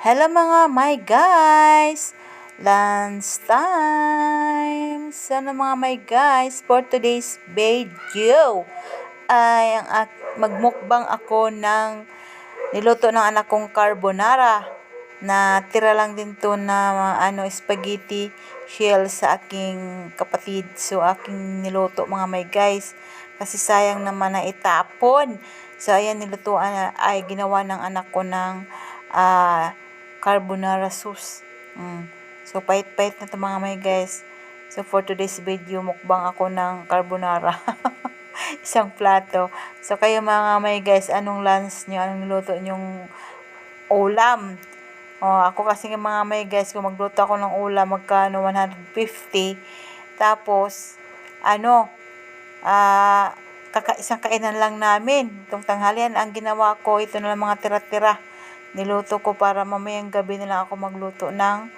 Hello mga my guys! Lunch time! Sana mga my guys, for today's video ay magmukbang ako ng niluto ng anak kong carbonara na tira lang din to na spaghetti shell sa aking kapatid. So aking niluto mga my guys kasi sayang naman na itapon. So ayan, nilutuan ay ginawa ng anak ko ng carbonara sauce. So pait-pait na to mga my guys. So for today's video, mukbang ako ng carbonara. Isang plato. So kayo mga may guys, anong lunch nyo? Anong niluto nyong ulam? Ako kasi mga may guys, kung magluto ako ng ulam, magkano 150. Tapos, isang kainan lang namin. Itong tanghalian, ang ginawa ko, ito na lang mga tira-tira. Niluto ko para mamayang gabi na lang ako magluto ng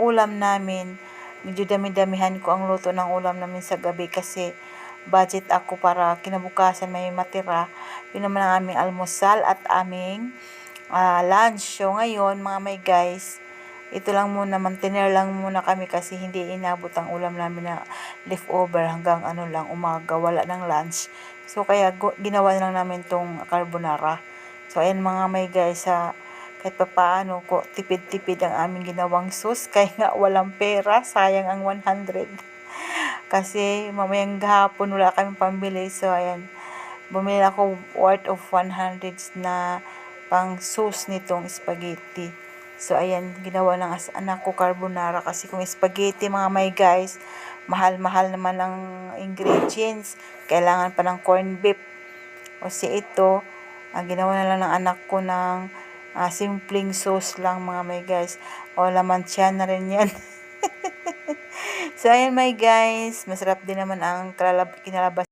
ulam namin. Medyo dami-damihan ko ang luto ng ulam namin sa gabi kasi budget ako para kinabukasan may matira. Yun naman ang aming almusal at aming lunch. So ngayon mga may guys, ito lang muna, mantener lang muna kami kasi hindi inabot ang ulam namin na leftover hanggang umaga, wala ng lunch. So kaya ginawa na lang namin tong carbonara. So ayan mga may guys, kahit pa paano ko tipid-tipid ang aming ginawang sauce kaya nga walang pera, sayang ang 100. Kasi mamayang gahapon wala kaming pambili. So ayan, bumili ako worth of 100 na pang sauce nitong spaghetti. So ayan, ginawa ng anak ko carbonara kasi kung spaghetti mga may guys, mahal-mahal naman ang ingredients. Kailangan pa ng corned beef. O ito, ginawa na lang ng anak ko ng simpleng sauce lang mga may guys. O laman siya na rin yan. So ayan my guys, masarap din naman ang kinalabas